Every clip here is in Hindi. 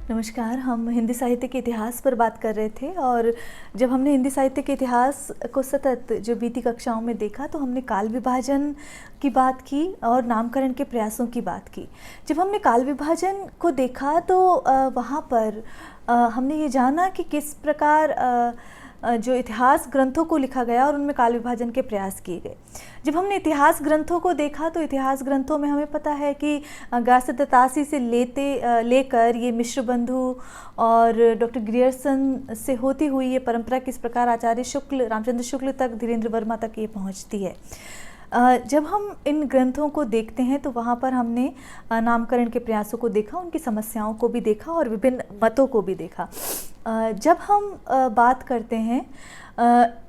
नमस्कार। हम हिंदी साहित्य के इतिहास पर बात कर रहे थे और जब हमने हिंदी साहित्य के इतिहास को सतत जो बीती कक्षाओं में देखा तो हमने काल विभाजन की बात की और नामकरण के प्रयासों की बात की। जब हमने काल विभाजन को देखा तो वहाँ पर हमने ये जाना कि किस प्रकार जो इतिहास ग्रंथों को लिखा गया और उनमें काल विभाजन के प्रयास किए गए। जब हमने इतिहास ग्रंथों को देखा तो इतिहास ग्रंथों में हमें पता है कि गारसदत्तासी से लेकर ये मिश्र बंधु और डॉक्टर ग्रियर्सन से होती हुई ये परंपरा किस प्रकार आचार्य शुक्ल, रामचंद्र शुक्ल तक, धीरेन्द्र वर्मा तक ये पहुंचती है। जब हम इन ग्रंथों को देखते हैं तो वहाँ पर हमने नामकरण के प्रयासों को देखा, उनकी समस्याओं को भी देखा और विभिन्न मतों को भी देखा। जब हम बात करते हैं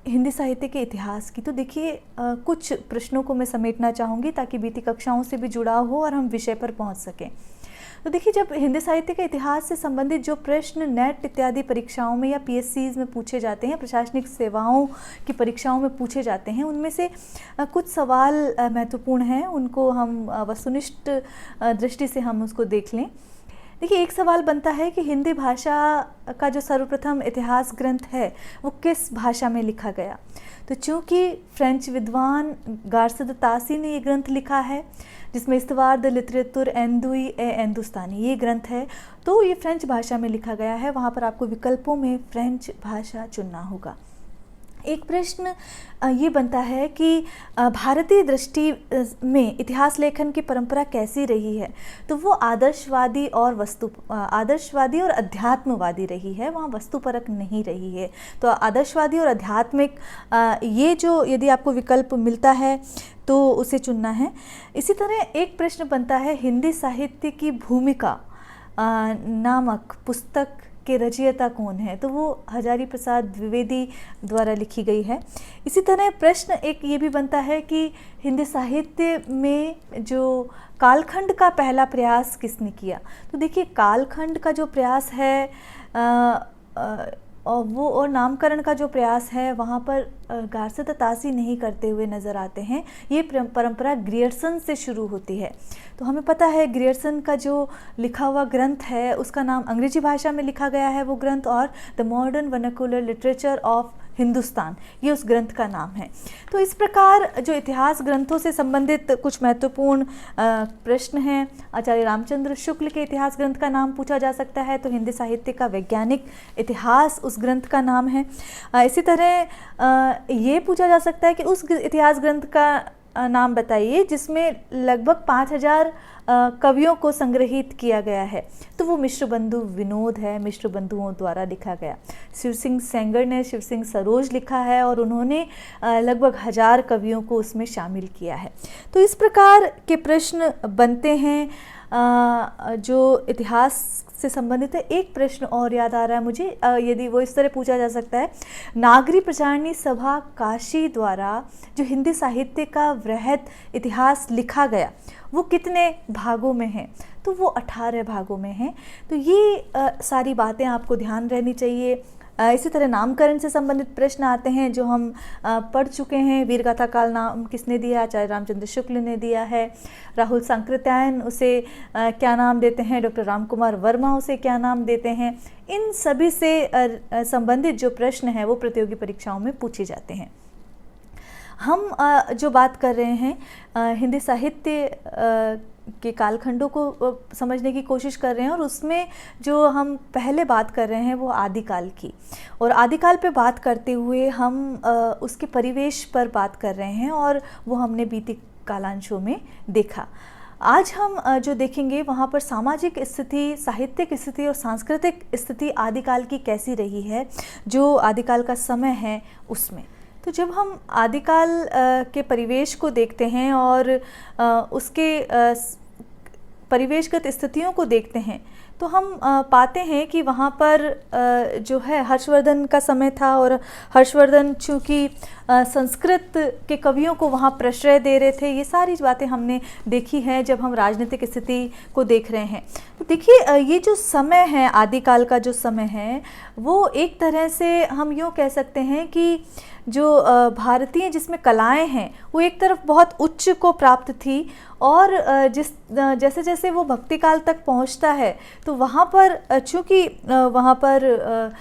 हिंदी साहित्य के इतिहास की तो देखिए कुछ प्रश्नों को मैं समेटना चाहूँगी ताकि बीती कक्षाओं से भी जुड़ाव हो और हम विषय पर पहुँच सकें। तो देखिए, जब हिंदी साहित्य के इतिहास से संबंधित जो प्रश्न नेट इत्यादि परीक्षाओं में या पीएससीज में पूछे जाते हैं, प्रशासनिक सेवाओं की परीक्षाओं में पूछे जाते हैं, उनमें से कुछ सवाल महत्वपूर्ण हैं, उनको हम वस्तुनिष्ठ दृष्टि से हम उसको देख लें। देखिए, एक सवाल बनता है कि हिंदी भाषा का जो सर्वप्रथम इतिहास ग्रंथ है वो किस भाषा में लिखा गया। तो चूँकि फ्रेंच विद्वान गारसदत्तासी ने ये ग्रंथ लिखा है जिसमें इस्तवार द लिटरेतुर एंदुई ए एंदुस्तानी ये ग्रंथ है, तो ये फ्रेंच भाषा में लिखा गया है। वहाँ पर आपको विकल्पों में फ्रेंच भाषा चुनना होगा। एक प्रश्न ये बनता है कि भारतीय दृष्टि में इतिहास लेखन की परंपरा कैसी रही है। तो वो आदर्शवादी और अध्यात्मवादी रही है, वहाँ वस्तुपरक नहीं रही है। तो आदर्शवादी और आध्यात्मिक ये जो यदि आपको विकल्प मिलता है तो उसे चुनना है। इसी तरह एक प्रश्न बनता है हिंदी साहित्य की भूमिका नामक पुस्तक के रचयिता कौन है। तो वो हजारी प्रसाद द्विवेदी द्वारा लिखी गई है। इसी तरह प्रश्न एक ये भी बनता है कि हिंदी साहित्य में जो कालखंड का पहला प्रयास किसने किया। तो देखिए, कालखंड का जो प्रयास है और नामकरण का जो प्रयास है वहाँ पर गारसदत्तासी नहीं करते हुए नज़र आते हैं। ये परंपरा ग्रियर्सन से शुरू होती है। तो हमें पता है ग्रियर्सन का जो लिखा हुआ ग्रंथ है उसका नाम अंग्रेजी भाषा में लिखा गया है वो ग्रंथ, और the modern vernacular literature of Hindustan ये उस ग्रंथ का नाम है। तो इस प्रकार जो इतिहास ग्रंथों से संबंधित कुछ महत्वपूर्ण प्रश्न हैं। आचार्य रामचंद्र शुक्ल के इतिहास ग्रंथ का नाम पूछा जा सकता है, तो हिंदी साहित्य का वैज्ञानिक इतिहास उस ग्रंथ का नाम है। इसी तरह ये पूछा जा सकता है कि उस इतिहास ग्रंथ का नाम बताइए जिसमें लगभग 5000 कवियों को संग्रहित किया गया है। तो वो मिश्र बंधु विनोद है, मिश्र बंधुओं द्वारा लिखा गया। शिव सिंह सेंगर ने शिव सिंह सरोज लिखा है और उन्होंने लगभग 1000 कवियों को उसमें शामिल किया है। तो इस प्रकार के प्रश्न बनते हैं जो इतिहास से संबंधित है। एक प्रश्न और याद आ रहा है मुझे, यदि वो इस तरह पूछा जा सकता है, नागरी प्रचारणी सभा काशी द्वारा जो हिंदी साहित्य का वृहद इतिहास लिखा गया वो कितने भागों में है। तो वो 18 भागों में है। तो ये सारी बातें आपको ध्यान रहनी चाहिए। इसी तरह नामकरण से संबंधित प्रश्न आते हैं जो हम पढ़ चुके हैं। वीरगाथा काल नाम किसने दिया, आचार्य रामचंद्र शुक्ल ने दिया है। राहुल सांकृत्यायन उसे क्या नाम देते हैं, डॉक्टर रामकुमार वर्मा उसे क्या नाम देते हैं। इन सभी से संबंधित जो प्रश्न हैं वो प्रतियोगी परीक्षाओं में पूछे जाते हैं। हम जो बात कर रहे हैं हिंदी साहित्य के कालखंडों को समझने की कोशिश कर रहे हैं और उसमें जो हम पहले बात कर रहे हैं वो आदिकाल की, और आदिकाल पे बात करते हुए हम उसके परिवेश पर बात कर रहे हैं और वो हमने बीती कालांशों में देखा। आज हम जो देखेंगे वहाँ पर सामाजिक स्थिति, साहित्यिक स्थिति और सांस्कृतिक स्थिति आदिकाल की कैसी रही है, जो आदिकाल का समय है उसमें। तो जब हम आदिकाल के परिवेश को देखते हैं और उसके परिवेशगत स्थितियों को देखते हैं तो हम पाते हैं कि वहाँ पर जो है हर्षवर्धन का समय था, और हर्षवर्धन चूँकि संस्कृत के कवियों को वहाँ प्रश्रय दे रहे थे। ये सारी बातें हमने देखी हैं जब हम राजनीतिक स्थिति को देख रहे हैं। तो देखिए ये जो समय है, आदिकाल का जो समय है, वो एक तरह से हम यूँ कह सकते हैं कि जो भारतीय जिसमें कलाएं हैं वो एक तरफ बहुत उच्च को प्राप्त थी, और जैसे जैसे वो भक्ति काल तक पहुंचता है तो वहाँ पर चूँकि वहाँ पर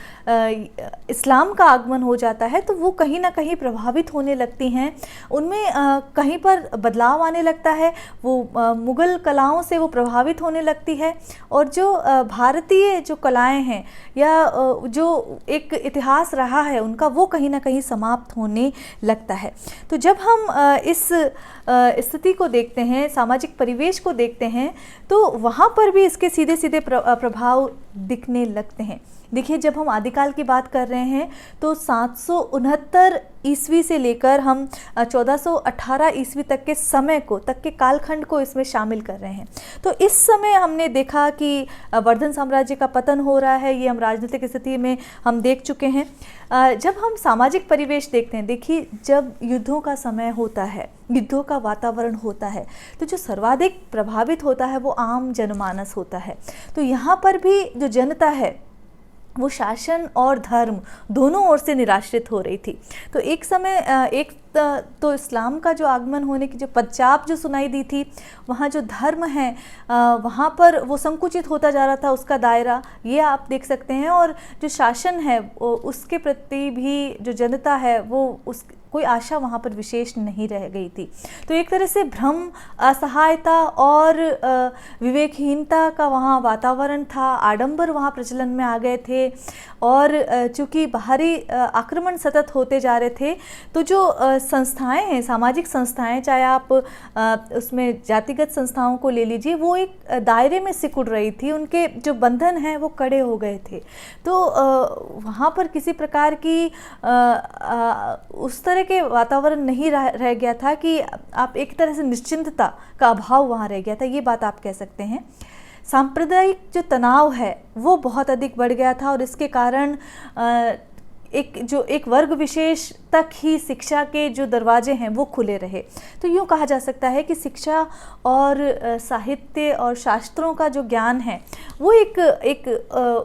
इस्लाम का आगमन हो जाता है तो वो कहीं ना कहीं प्रभावित होने लगती हैं, उनमें कहीं पर बदलाव आने लगता है, वो मुग़ल कलाओं से वो प्रभावित होने लगती है, और जो भारतीय जो कलाएं हैं या जो एक इतिहास रहा है उनका, वो कहीं ना कहीं समाप्त होने लगता है। तो जब हम इस स्थिति को देखते हैं, सामाजिक परिवेश को देखते हैं, तो वहाँ पर भी इसके सीधे सीधे प्रभाव दिखने लगते हैं। देखिए जब हम आदिकाल की बात कर रहे हैं तो 769 ईस्वी से लेकर हम 1418 ईस्वी तक के समय को, तक के कालखंड को इसमें शामिल कर रहे हैं। तो इस समय हमने देखा कि वर्धन साम्राज्य का पतन हो रहा है, ये हम राजनीतिक स्थिति में हम देख चुके हैं। जब हम सामाजिक परिवेश देखते हैं, देखिए जब युद्धों का समय होता है, युद्धों का वातावरण होता है, तो जो सर्वाधिक प्रभावित होता है वो आम जनमानस होता है। तो यहाँ पर भी जो जनता है वो शासन और धर्म दोनों ओर से निराश्रित हो रही थी। तो एक समय तो इस्लाम का जो आगमन होने की जो पश्चात जो सुनाई दी थी, वहाँ जो धर्म है वहाँ पर वो संकुचित होता जा रहा था, उसका दायरा, ये आप देख सकते हैं। और जो शासन है उसके प्रति भी जो जनता है वो उस कोई आशा वहाँ पर विशेष नहीं रह गई थी। तो एक तरह से भ्रम, असहायता और विवेकहीनता का वहाँ वातावरण था, आडंबर वहाँ प्रचलन में आ गए थे, और चूँकि बाहरी आक्रमण सतत होते जा रहे थे तो जो संस्थाएं हैं, सामाजिक संस्थाएं, चाहे आप उसमें जातिगत संस्थाओं को ले लीजिए, वो एक दायरे में सिकुड़ रही थी, उनके जो बंधन हैं वो कड़े हो गए थे। तो वहाँ पर किसी प्रकार की उस तरह के वातावरण नहीं रह गया था कि आप एक तरह से निश्चिंतता का अभाव वहाँ रह गया था, ये बात आप कह सकते हैं। सांप्रदायिक जो तनाव है वो बहुत अधिक बढ़ गया था, और इसके कारण एक वर्ग विशेष तक ही शिक्षा के जो दरवाजे हैं वो खुले रहे। तो यूँ कहा जा सकता है कि शिक्षा और साहित्य और शास्त्रों का जो ज्ञान है वो एक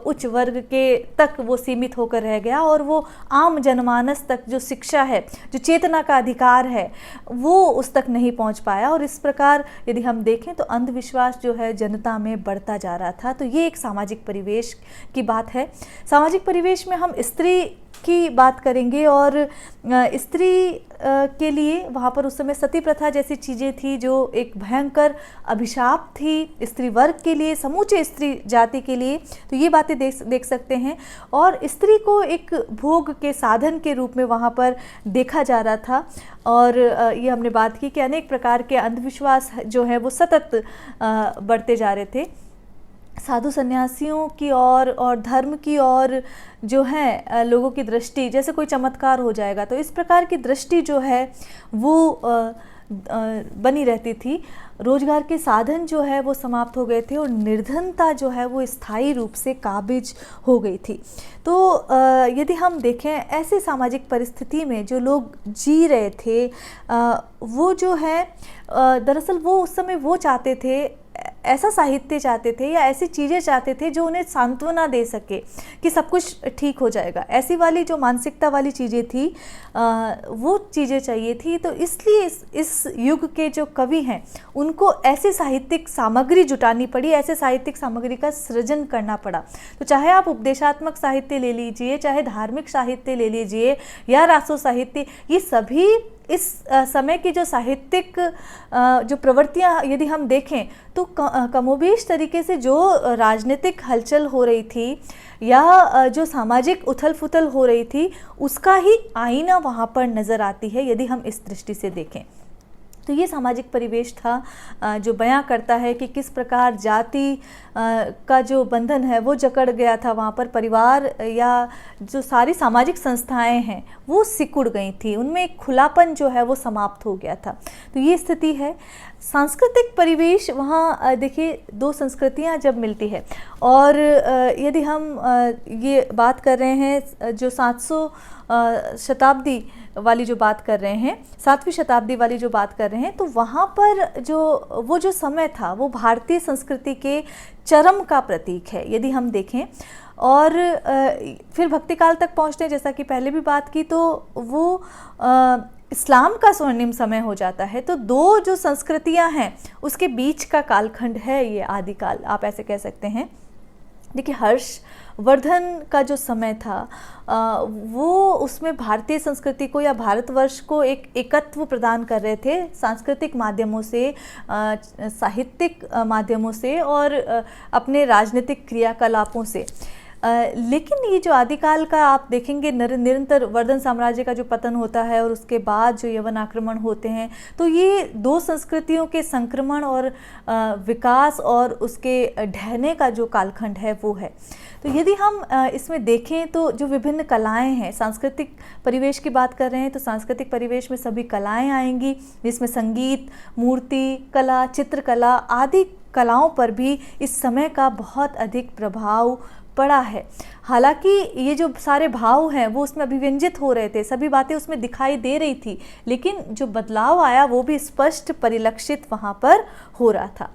उच्च वर्ग के तक वो सीमित होकर रह गया, और वो आम जनमानस तक जो शिक्षा है, जो चेतना का अधिकार है, वो उस तक नहीं पहुंच पाया। और इस प्रकार यदि हम देखें तो अंधविश्वास जो है जनता में बढ़ता जा रहा था। तो ये एक सामाजिक परिवेश की बात है। सामाजिक परिवेश में हम स्त्री की बात करेंगे, और स्त्री के लिए वहाँ पर उस समय सती प्रथा जैसी चीज़ें थी जो एक भयंकर अभिशाप थी स्त्री वर्ग के लिए, समूचे स्त्री जाति के लिए। तो ये बातें देख सकते हैं। और स्त्री को एक भोग के साधन के रूप में वहाँ पर देखा जा रहा था। और ये हमने बात की कि अनेक प्रकार के अंधविश्वास जो है वो सतत बढ़ते जा रहे थे। साधु सन्यासियों की और धर्म की और जो है लोगों की दृष्टि, जैसे कोई चमत्कार हो जाएगा, तो इस प्रकार की दृष्टि जो है वो बनी रहती थी। रोजगार के साधन जो है वो समाप्त हो गए थे, और निर्धनता जो है वो स्थायी रूप से काबिज हो गई थी। तो यदि हम देखें ऐसे सामाजिक परिस्थिति में जो लोग जी रहे थे, वो जो है दरअसल वो उस समय वो चाहते थे, ऐसा साहित्य चाहते थे या ऐसी चीज़ें चाहते थे जो उन्हें सांत्वना दे सके कि सब कुछ ठीक हो जाएगा। ऐसी वाली जो मानसिकता वाली चीज़ें थी वो चीज़ें चाहिए थी। तो इसलिए इस युग के जो कवि हैं उनको ऐसी साहित्यिक सामग्री जुटानी पड़ी, ऐसे साहित्यिक सामग्री का सृजन करना पड़ा। तो चाहे आप उपदेशात्मक साहित्य ले लीजिए, चाहे धार्मिक साहित्य ले लीजिए या रासो साहित्य, ये सभी इस समय की जो साहित्यिक जो प्रवृत्तियाँ यदि हम देखें तो कमोबेश तरीके से जो राजनीतिक हलचल हो रही थी या जो सामाजिक उथल पुथल हो रही थी, उसका ही आईना वहाँ पर नज़र आती है यदि हम इस दृष्टि से देखें। तो ये सामाजिक परिवेश था जो बयां करता है कि किस प्रकार जाति का जो बंधन है वो जकड़ गया था वहाँ पर। परिवार या जो सारी सामाजिक संस्थाएं हैं वो सिकुड़ गई थी, उनमें एक खुलापन जो है वो समाप्त हो गया था। तो ये स्थिति है। सांस्कृतिक परिवेश, वहाँ देखिए दो संस्कृतियाँ जब मिलती है, और यदि हम ये बात कर रहे हैं जो 700 शताब्दी वाली जो बात कर रहे हैं, 7वीं शताब्दी वाली जो बात कर रहे हैं, तो वहाँ पर जो समय था वो भारतीय संस्कृति के चरम का प्रतीक है यदि हम देखें। और फिर भक्ति काल तक पहुँचते हैं, जैसा कि पहले भी बात की, तो वो इस्लाम का स्वर्णिम समय हो जाता है। तो दो जो संस्कृतियां हैं उसके बीच का कालखंड है ये आदिकाल, आप ऐसे कह सकते हैं। देखिए, हर्षवर्धन का जो समय था वो उसमें भारतीय संस्कृति को या भारतवर्ष को एक एकत्व प्रदान कर रहे थे सांस्कृतिक माध्यमों से, साहित्यिक माध्यमों से और अपने राजनीतिक क्रियाकलापों से। लेकिन ये जो आदिकाल का आप देखेंगे, निरंतर वर्धन साम्राज्य का जो पतन होता है और उसके बाद जो यवन आक्रमण होते हैं, तो ये दो संस्कृतियों के संक्रमण और विकास और उसके ढहने का जो कालखंड है वो है। तो यदि हम इसमें देखें तो जो विभिन्न कलाएं हैं, सांस्कृतिक परिवेश की बात कर रहे हैं तो सांस्कृतिक परिवेश में सभी कलाएं आएंगी, जिसमें संगीत, मूर्ति कला, चित्रकला आदि कलाओं पर भी इस समय का बहुत अधिक प्रभाव पड़ा है। हालांकि ये जो सारे भाव हैं वो उसमें अभिव्यंजित हो रहे थे, सभी बातें उसमें दिखाई दे रही थी, लेकिन जो बदलाव आया वो भी स्पष्ट परिलक्षित वहाँ पर हो रहा था।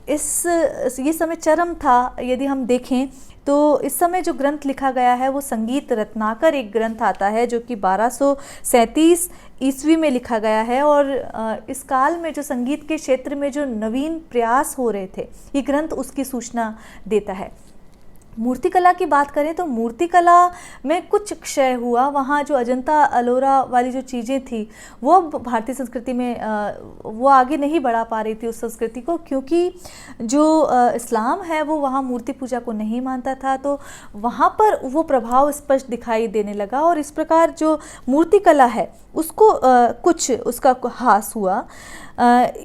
ये समय चरम था यदि हम देखें तो इस समय जो ग्रंथ लिखा गया है वो संगीत रत्नाकर एक ग्रंथ आता है जो कि 1237 ईस्वी में लिखा गया है। और इस काल में जो संगीत के क्षेत्र में जो नवीन प्रयास हो रहे थे, ये ग्रंथ उसकी सूचना देता है। मूर्तिकला की बात करें तो मूर्तिकला में कुछ क्षय हुआ, वहाँ जो अजंता अलोरा वाली जो चीज़ें थी वो भारतीय संस्कृति में वो आगे नहीं बढ़ा पा रही थी उस संस्कृति को, क्योंकि जो इस्लाम है वो वहाँ मूर्ति पूजा को नहीं मानता था, तो वहाँ पर वो प्रभाव स्पष्ट दिखाई देने लगा। और इस प्रकार जो मूर्तिकला है उसको कुछ उसका ह्रास हुआ।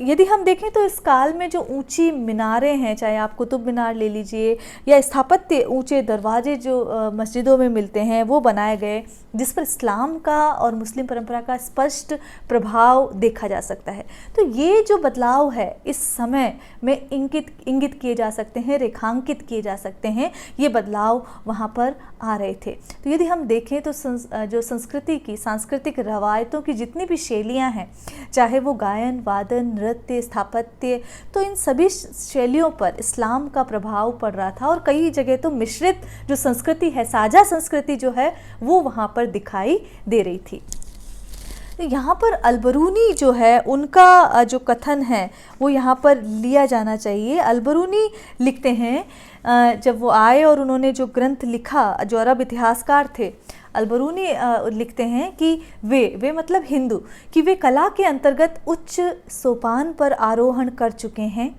यदि हम देखें तो इस काल में जो ऊंची मीनारें हैं, चाहे आप कुतुब मीनार ले लीजिए या स्थापत्य ऊंचे दरवाजे जो मस्जिदों में मिलते हैं वो बनाए गए, जिस पर इस्लाम का और मुस्लिम परंपरा का स्पष्ट प्रभाव देखा जा सकता है। तो ये जो बदलाव है इस समय में इंगित किए जा सकते हैं, रेखांकित किए जा सकते हैं, ये बदलाव वहाँ पर आ रहे थे। तो यदि हम देखें तो जो संस्कृति की सांस्कृतिक रवायतों की जितनी भी शैलियाँ हैं, चाहे वो गायन, वादन, नृत्य, स्थापत्य, तो इन सभी शैलियों पर इस्लाम का प्रभाव पड़ रहा था। और कई जगह तो मिश्रित जो संस्कृति है, साझा संस्कृति जो है वो वहाँ पर दिखाई दे रही थी। यहाँ पर अलबरूनी जो है उनका जो कथन है वो यहाँ पर लिया जाना चाहिए। अलबरूनी लिखते हैं, जब वो आए और उन्होंने जो ग्रंथ लिखा, जो अरब इतिहासकार थे, अलबरूनी लिखते हैं कि वे मतलब हिंदू, कि वे कला के अंतर्गत उच्च सोपान पर आरोहण कर चुके हैं।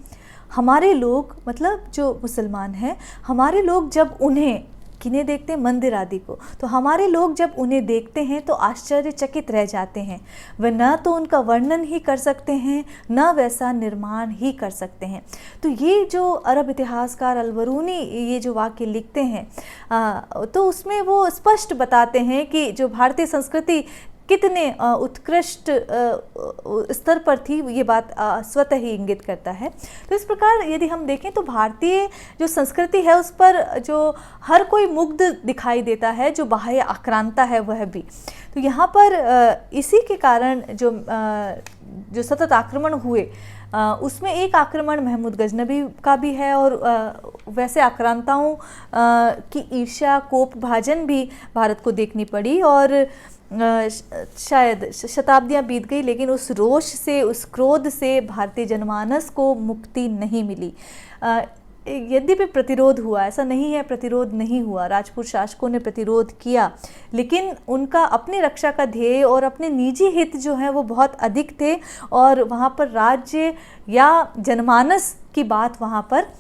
हमारे लोग, मतलब जो मुसलमान हैं, हमारे लोग जब उन्हें किन्हें देखते हैं, मंदिर आदि को, तो हमारे लोग जब उन्हें देखते हैं तो आश्चर्यचकित रह जाते हैं। वे न तो उनका वर्णन ही कर सकते हैं, न वैसा निर्माण ही कर सकते हैं। तो ये जो अरब इतिहासकार अलबरूनी ये जो वाक्य लिखते हैं तो उसमें वो स्पष्ट बताते हैं कि जो भारतीय संस्कृति कितने उत्कृष्ट स्तर पर थी, ये बात स्वतः ही इंगित करता है। तो इस प्रकार यदि हम देखें तो भारतीय जो संस्कृति है उस पर जो हर कोई मुग्ध दिखाई देता है, जो बाह्य आक्रांता है वह भी। तो यहाँ पर इसी के कारण जो सतत आक्रमण हुए उसमें एक आक्रमण महमूद गजनबी का भी है, और वैसे आक्रांताओं की ईर्ष्या, कोप भाजन भी भारत को देखनी पड़ी। और शायद शताब्दियां बीत गई, लेकिन उस रोष से, उस क्रोध से भारतीय जनमानस को मुक्ति नहीं मिली। यद्यपि प्रतिरोध हुआ, ऐसा नहीं है प्रतिरोध नहीं हुआ, राजपूत शासकों ने प्रतिरोध किया, लेकिन उनका अपनी रक्षा का ध्येय और अपने निजी हित जो हैं वो बहुत अधिक थे, और वहाँ पर राज्य या जनमानस की बात वहाँ पर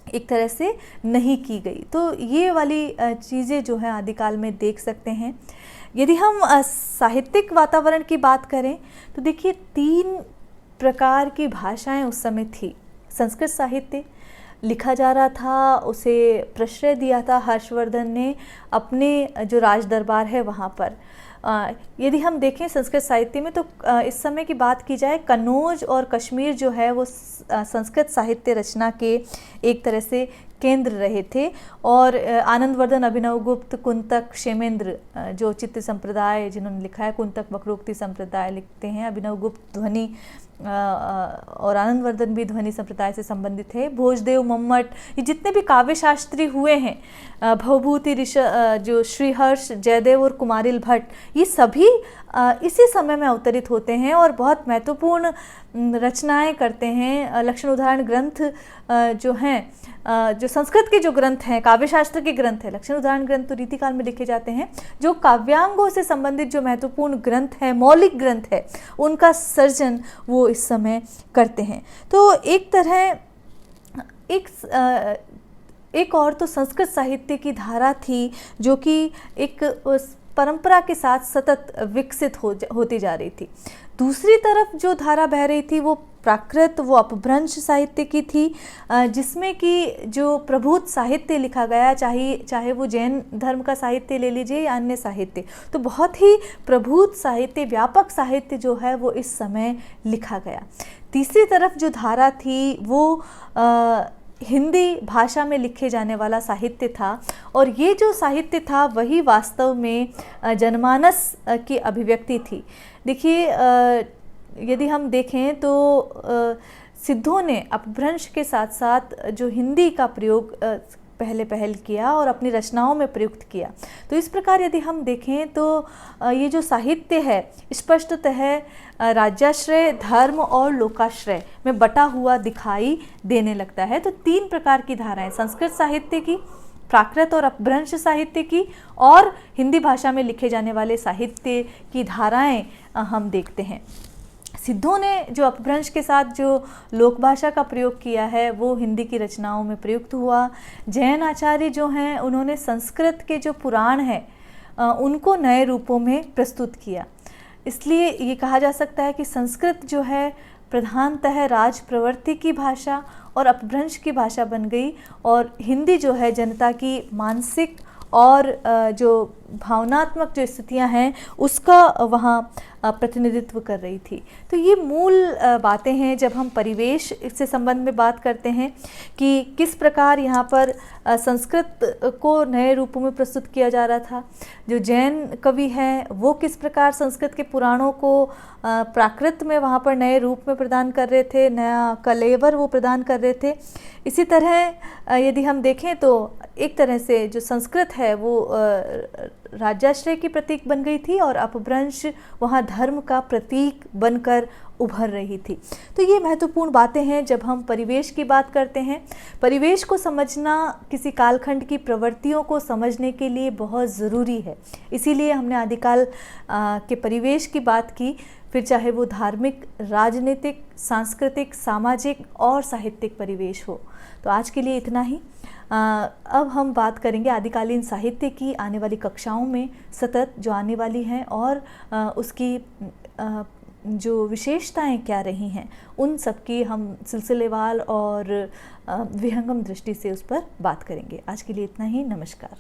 एक तरह से नहीं की गई। तो ये वाली चीज़ें जो है आदिकाल में देख सकते हैं। यदि हम साहित्यिक वातावरण की बात करें तो देखिए 3 प्रकार की भाषाएं उस समय थी। संस्कृत साहित्य लिखा जा रहा था, उसे प्रश्रय दिया था हर्षवर्धन ने अपने जो राज दरबार है वहाँ पर, यदि हम देखें संस्कृत साहित्य में तो इस समय की बात की जाए, कन्नौज और कश्मीर जो है वो संस्कृत साहित्य रचना के एक तरह से केंद्र रहे थे। और आनंदवर्धन, अभिनवगुप्त, कुंतक, क्षेमेंद्र जो चित्त संप्रदाय जिन्होंने लिखा है, कुंतक वक्रोक्ति संप्रदाय लिखते हैं, अभिनवगुप्त ध्वनि और आनंदवर्धन भी ध्वनि संप्रदाय से संबंधित है। भोजदेव, मम्मट, ये जितने भी काव्य शास्त्री हुए हैं, भवभूति ऋषि जो श्रीहर्ष, जयदेव और कुमारिल भट्ट, ये सभी इसी समय में अवतरित होते हैं और बहुत महत्वपूर्ण रचनाएं करते हैं। लक्षण उदाहरण ग्रंथ जो हैं, जो संस्कृत के जो ग्रंथ हैं, काव्यशास्त्र के ग्रंथ हैं, लक्षण उदाहरण ग्रंथ तो रीतिकाल में लिखे जाते हैं। जो काव्यांगों से संबंधित जो महत्वपूर्ण ग्रंथ है, मौलिक ग्रंथ है, उनका सर्जन वो इस समय करते हैं। तो एक तरह एक और तो संस्कृत साहित्य की धारा थी जो कि एक परंपरा के साथ सतत विकसित होती जा रही थी। दूसरी तरफ जो धारा बह रही थी वो प्राकृत, वो अपभ्रंश साहित्य की थी, जिसमें कि जो प्रभूत साहित्य लिखा गया, चाहे वो जैन धर्म का साहित्य ले लीजिए या अन्य साहित्य, तो बहुत ही प्रभूत साहित्य, व्यापक साहित्य जो है वो इस समय लिखा गया। तीसरी तरफ जो धारा थी वो हिंदी भाषा में लिखे जाने वाला साहित्य था, और ये जो साहित्य था वही वास्तव में जनमानस की अभिव्यक्ति थी। देखिए, यदि हम देखें तो सिद्धों ने अपभ्रंश के साथ साथ जो हिंदी का प्रयोग पहल किया और अपनी रचनाओं में प्रयुक्त किया। तो इस प्रकार यदि हम देखें तो ये जो साहित्य है स्पष्टतः राज्याश्रय, धर्म और लोकाश्रय में बटा हुआ दिखाई देने लगता है। तो तीन प्रकार की धाराएं, संस्कृत साहित्य की, प्राकृत और अपभ्रंश साहित्य की, और हिंदी भाषा में लिखे जाने वाले साहित्य की धाराएं हम देखते हैं। सिद्धों ने जो अपभ्रंश के साथ जो लोक भाषा का प्रयोग किया है वो हिंदी की रचनाओं में प्रयुक्त हुआ। जैन आचार्य जो हैं उन्होंने संस्कृत के जो पुराण हैं उनको नए रूपों में प्रस्तुत किया। इसलिए ये कहा जा सकता है कि संस्कृत जो है प्रधानतः राज प्रवृत्ति की भाषा और अपभ्रंश की भाषा बन गई, और हिंदी जो है जनता की मानसिक और जो भावनात्मक जो स्थितियां हैं उसका वहाँ प्रतिनिधित्व कर रही थी। तो ये मूल बातें हैं जब हम परिवेश से संबंध में बात करते हैं कि किस प्रकार यहाँ पर संस्कृत को नए रूपों में प्रस्तुत किया जा रहा था। जो जैन कवि हैं वो किस प्रकार संस्कृत के पुराणों को प्राकृत में वहाँ पर नए रूप में प्रदान कर रहे थे, नया कलेवर वो प्रदान कर रहे थे। इसी तरह यदि हम देखें तो एक तरह से जो संस्कृत है वो राज्याश्रय की प्रतीक बन गई थी और अपभ्रंश वहाँ धर्म का प्रतीक बनकर उभर रही थी। तो ये महत्वपूर्ण बातें हैं जब हम परिवेश की बात करते हैं। परिवेश को समझना किसी कालखंड की प्रवृत्तियों को समझने के लिए बहुत ज़रूरी है। इसीलिए हमने आदिकाल के परिवेश की बात की, फिर चाहे वो धार्मिक, राजनीतिक, सांस्कृतिक, सामाजिक और साहित्यिक परिवेश हो। तो आज के लिए इतना ही। अब हम बात करेंगे आदिकालीन साहित्य की आने वाली कक्षाओं में सतत जो आने वाली हैं, और उसकी जो विशेषताएं क्या रही हैं उन सब की हम सिलसिलेवार और विहंगम दृष्टि से उस पर बात करेंगे। आज के लिए इतना ही। नमस्कार।